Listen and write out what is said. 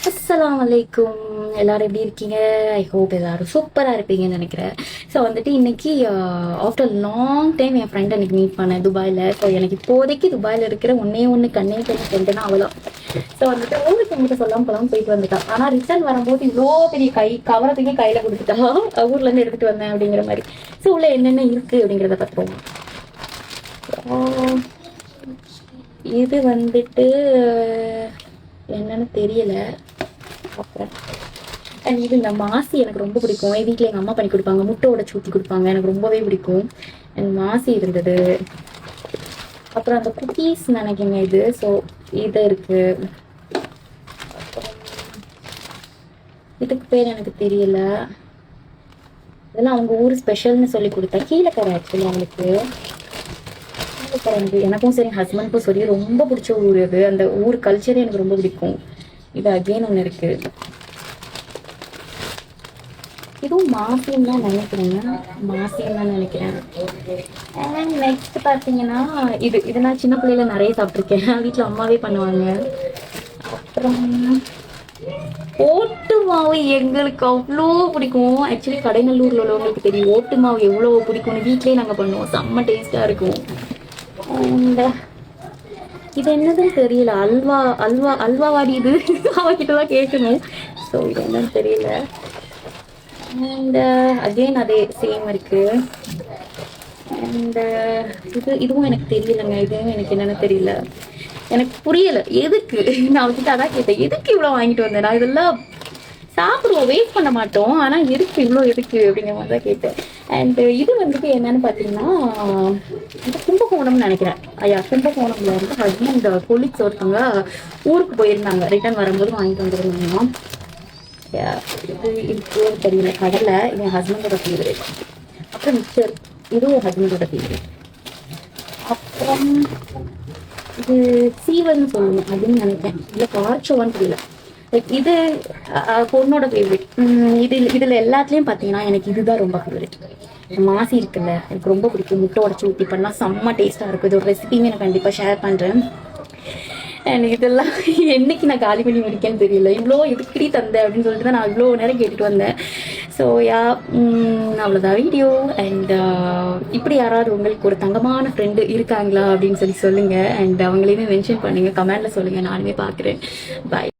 அஸ்ஸலாமு அலைக்கும். எல்லாரும் எப்படி இருக்கீங்க? ஐ ஹோப் எல்லாரும் சூப்பராக இருப்பீங்கன்னு நினைக்கிறேன். ஸோ வந்துட்டு இன்னைக்கு ஆஃப்டர் லாங் டைம் என் ஃப்ரெண்ட் அன்னைக்கு மீட் பண்ணேன் துபாயில். ஸோ எனக்கு இப்போதைக்கு துபாயில் இருக்கிற ஒன்று கண்ணே ஃப்ரெண்டுனா அவ்வளோ. ஸோ வந்துட்டு ஊருக்கு எங்கிட்ட சொல்லாமல் போகலாம் போயிட்டு வந்துட்டான். ஆனால் ரிட்டர்ன் வரும்போது இவ்வளோ பெரிய கவரத்துக்கே கையில் கொடுத்துட்டா, ஊர்லேருந்து எடுத்துகிட்டு வந்தேன் அப்படிங்கிற மாதிரி. ஸோ உள்ள என்னென்ன இருக்குது அப்படிங்கிறத பார்த்துருவோம். இது வந்துட்டு என்னன்னு தெரியல. அப்புறம் அண்ட் இது இந்த மாசி எனக்கு ரொம்ப பிடிக்கும். என் வீட்டில் எங்கள் அம்மா பண்ணி கொடுப்பாங்க, முட்டை உடச்சி ஊற்றி கொடுப்பாங்க, எனக்கு ரொம்பவே பிடிக்கும். அண்ட் மாசி இருந்தது. அப்புறம் அந்த குக்கீஸ் நினைக்கிங்க இது. ஸோ இது இருக்கு. இதுக்கு பேர் எனக்கு தெரியல. இதெல்லாம் அவங்க ஊர் ஸ்பெஷல்னு சொல்லி கொடுத்தா. கீழக்கரை ஆக்சுவலி அவங்களுக்கு எனக்கும் சரி ஹஸ்பண்டுக்கும் சரி ரொம்ப பிடிச்ச ஊர் அது. அந்த ஊர் கல்ச்சரே எனக்கு ரொம்ப பிடிக்கும். இது அகெயின் ஒன்று இருக்கு. இதுவும் மாசின்னு தான் நினைக்கிறேன். அண்ட் நெக்ஸ்ட் பார்த்தீங்கன்னா இது நான் சின்ன பிள்ளையில நிறைய சாப்பிட்ருக்கேன். வீட்டில் அம்மாவே பண்ணுவாங்க. அப்புறம் ஓட்டு மாவு எங்களுக்கு அவ்வளோ பிடிக்கும். ஆக்சுவலி கடைநல்லூரில் உள்ளவங்களுக்கு தெரியும் ஓட்டு மாவு எவ்வளோ பிடிக்கும்னு. வீட்லேயே நாங்கள் பண்ணுவோம், செம்ம டேஸ்ட்டாக இருக்கும். அண்ட் இது என்னதுன்னு தெரியல. அல்வாவாடி இது அவகிட்ட தான் கேட்கணும். ஸோ இது என்னன்னு தெரியல. அண்ட் அகெயின் அதே சேம் இருக்கு. அண்ட் இதுவும் எனக்கு தெரியலைங்க. இதுவும் எனக்கு என்னன்னு தெரியல. எனக்கு புரியலை எதுக்கு. நான் அவகிட்ட அதான் கேட்டேன், எதுக்கு இவ்வளோ வாங்கிட்டு வந்தேன். நான் இதெல்லாம் சாப்பிடுவோம், வெயிட் பண்ண மாட்டோம், ஆனால் இவ்வளோ எதுக்கு அப்படிங்கிற மாதிரி தான் கேட்டேன். அண்ட் இது வந்துட்டு என்னன்னு பார்த்தீங்கன்னா இது கும்பகோணம்னு நினைக்கிறேன். கும்பகோணம்ல இருந்து ஹஸ்பண்ட் கொலிக்ஸ் ஒருத்தவங்க ஊருக்கு போயிருந்தாங்க. ரிட்டர்ன் வரும்போது வாங்கிட்டு வந்துருந்தாங்க. இது பேர் தெரியல. கடலை என் ஹஸ்பண்டோட ஃபேவரேட். அப்புறம் மிக்சர் இதுவும் ஹஸ்பண்டோட ஃபேவரேட். அப்புறம் இது சீவல்னு சொல்லணும் அப்படின்னு நினைக்கிறேன். இல்லை கார்ச்சோவான்னு தெரியல. லைக் இது பொண்ணோட ஃபேவரட். இதில் எல்லாத்துலேயும் பார்த்தீங்கன்னா எனக்கு இதுதான் ரொம்ப ஃபேவரட். மாசி இருக்குல்ல, எனக்கு ரொம்ப பிடிக்கும். முட்டை உடச்சி ஊற்றி பண்ணால் செம்ம டேஸ்ட்டாக இருக்கும். இதோட ரெசிபியுமே நான் கண்டிப்பாக ஷேர் பண்ணுறேன். அண்ட் இதெல்லாம் என்னைக்கு நான் காலி பண்ணி முடிக்கேன்னு தெரியல. இவ்வளோ எதுக்கடி தந்தேன் அப்படின்னு சொல்லிட்டு தான் நான் இவ்வளோ நேரம் கேட்டுட்டு வந்தேன். ஸோ அவ்வளோதான் வீடியோ. அண்ட் இப்படி யாராவது உங்களுக்கு ஒரு தங்கமான ஃப்ரெண்டு இருக்காங்களா அப்படின்னு சொல்லுங்கள். அண்ட் அவங்களையுமே மென்ஷன் பண்ணுங்கள், கமெண்டில் சொல்லுங்கள், நானுமே பார்க்குறேன். பாய்.